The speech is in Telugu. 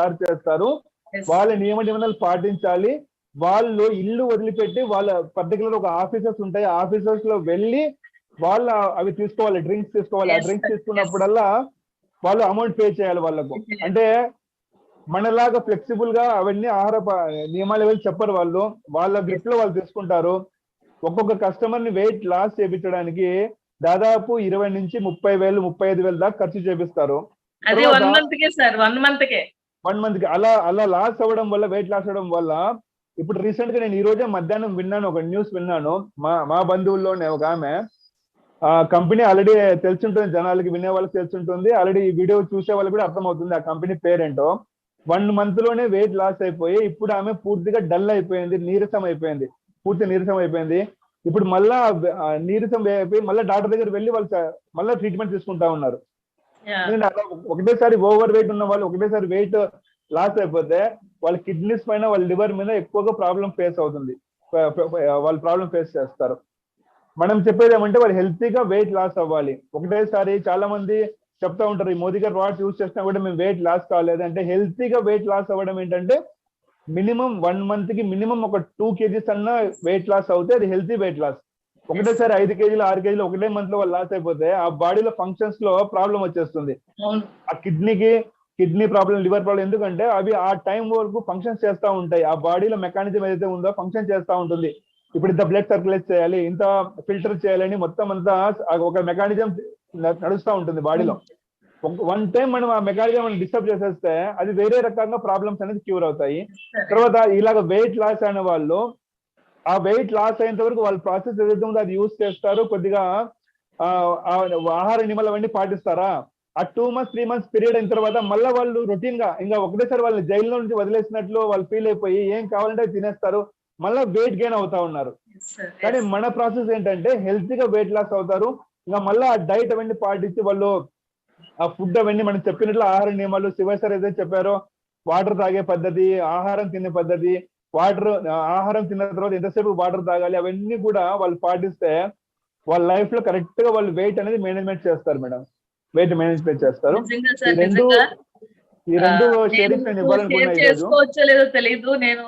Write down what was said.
తయారు చేస్తారు. వాళ్ళ నియమ నిబంధనలు పాటించాలి. వాళ్ళు ఇల్లు వదిలిపెట్టి వాళ్ళ పర్టికులర్ ఒక ఆఫీసర్స్ ఉంటాయి, ఆఫీసర్స్ లో వెళ్ళి వాళ్ళు అవి తీసుకోవాలి, డ్రింక్స్ తీసుకోవాలి. ఆ డ్రింక్స్ తీసుకున్నప్పుడల్లా వాళ్ళు అమౌంట్ పే చేయాలి వాళ్ళకు. అంటే మనలాగా ఫ్లెక్సిబుల్ గా అవన్నీ ఆహార నియమాలు ఏవి చెప్పరు వాళ్ళు. వాళ్ళ గ్రిప్ లో వాళ్ళు తీసుకుంటారు. ఒక్కొక్క కస్టమర్ ని వెయిట్ లాస్ చేయించడానికి దాదాపు 20 నుంచి 30,000 35,000 దాకా ఖర్చు చేపిస్తారు. 1 మంత్ కి అలా అలా లాస్ అవ్వడం వల్ల, వెయిట్ లాస్ అవ్వడం వల్ల, ఇప్పుడు రీసెంట్ గా నేను ఈ రోజే మధ్యాహ్నం విన్నాను, ఒక న్యూస్ విన్నాను. మా బంధువుల్లోనే ఒక ఆమె, ఆ కంపెనీ ఆల్రెడీ తెలిసి ఉంటుంది జనాలకి, వినే వాళ్ళకి తెలిసి ఉంటుంది, ఆల్రెడీ ఈ వీడియో చూసే వాళ్ళకి కూడా అర్థమవుతుంది ఆ కంపెనీ పేరేంటో. 1 మంత్ లోనే వెయిట్ లాస్ అయిపోయి ఇప్పుడు ఆమె పూర్తిగా డల్ అయిపోయింది, నీరసం అయిపోయింది, పూర్తి నీరసం అయిపోయింది. ఇప్పుడు మళ్ళా నీరసం అయిపోయి మళ్ళీ డాక్టర్ దగ్గర వెళ్ళి వాళ్ళు మళ్ళీ ట్రీట్మెంట్ తీసుకుంటా ఉన్నారు. ఒకటేసారి ఓవర్ వెయిట్ ఉన్న వాళ్ళు ఒకటేసారి వెయిట్ లాస్ అయిపోతే వాళ్ళ కిడ్నీస్ పైన, వాళ్ళ లివర్ మీద ఎక్కువగా ప్రాబ్లం ఫేస్ అవుతుంది, వాళ్ళు ప్రాబ్లం ఫేస్ చేస్తారు. మనం చెప్పేది ఏమంటే వాళ్ళు హెల్తీగా వెయిట్ లాస్ అవ్వాలి. ఒకటేసారి చాలా మంది చెప్తా ఉంటారు, ఈ మోదీ గారు ప్రోడక్ట్ యూజ్ చేసినా కూడా మేము వెయిట్ లాస్ కాలేదు అంటే. హెల్తీగా వెయిట్ లాస్ అవ్వడం ఏంటంటే మినిమం 1 మంత్ కి మినిమం ఒక 2 kgs అన్నా వెయిట్ లాస్ అవుతే అది హెల్తీ వెయిట్ లాస్. ఒకటేసారి 5 kgs 6 kgs ఒకటే మంత్ లో వాళ్ళు లాస్ అయిపోతే ఆ బాడీలో ఫంక్షన్స్ లో ప్రాబ్లం వచ్చేస్తుంది. ఆ కిడ్నీ ప్రాబ్లం, లివర్ ప్రాబ్లం, ఎందుకంటే అవి ఆ టైం వరకు ఫంక్షన్స్ చేస్తూ ఉంటాయి. ఆ బాడీలో మెకానిజం ఏదైతే ఉందో ఫంక్షన్ చేస్తూ ఉంటుంది. ఇప్పుడు ఇంత బ్లడ్ సర్క్యులేట్ చేయాలి, ఇంత ఫిల్టర్ చేయాలని మొత్తం అంతా ఒక మెకానిజం నడుస్తూ ఉంటుంది బాడీలో. 1 టైం మనం ఆ మెకానిజం డిస్టర్బ్ చేసేస్తే అది వేరే రకంగా ప్రాబ్లమ్స్ అనేది క్యూర్ అవుతాయి. తర్వాత ఇలాగ వెయిట్ లాస్ అయిన వాళ్ళు ఆ వెయిట్ లాస్ అయ్యేంత వరకు వాళ్ళ ప్రాసెస్ ఏదైతే ఉందో అది యూజ్ చేస్తారు. కొద్దిగా ఆహార నియమాలు అవన్నీ పాటిస్తారా, ఆ 2 months 3 months పీరియడ్ అయిన తర్వాత మళ్ళీ వాళ్ళు రొటీన్ గా ఇంకా ఒకటేసారి వాళ్ళని జైల్లో నుంచి వదిలేసినట్లు వాళ్ళు ఫీల్ అయిపోయి ఏం కావాలంటే తినేస్తారు, మళ్ళీ వెయిట్ గెయిన్ అవుతా ఉన్నారు. కానీ మన ప్రాసెస్ ఏంటంటే హెల్తీగా వెయిట్ లాస్ అవుతారు. ఇంకా మళ్ళీ ఆ డైట్ అవన్నీ పాటించి వాళ్ళు ఆ ఫుడ్ అవన్నీ మనం చెప్పినట్లు ఆహార నియమాలు, శివ సార్ ఏదైతే చెప్పారో వాటర్ తాగే పద్ధతి, ఆహారం తినే పద్ధతి, ఆహారం తిన్న తర్వాత ఎంతసేపు వాటర్ తాగాలి, అవన్నీ కూడా వాళ్ళు పాటిస్తే వాళ్ళ లైఫ్ లో కరెక్ట్ గా వాళ్ళు వెయిట్ అనేది మేనేజ్మెంట్ చేస్తారు మేడం. వెయిట్ మేనేజ్మెంట్ చేస్తారు. ఈ రెండు షేరింగ్స్ నేను ఇవ్వాలనుకున్నా. చేసుకోవచ్చో లేదో తెలియదు. నేను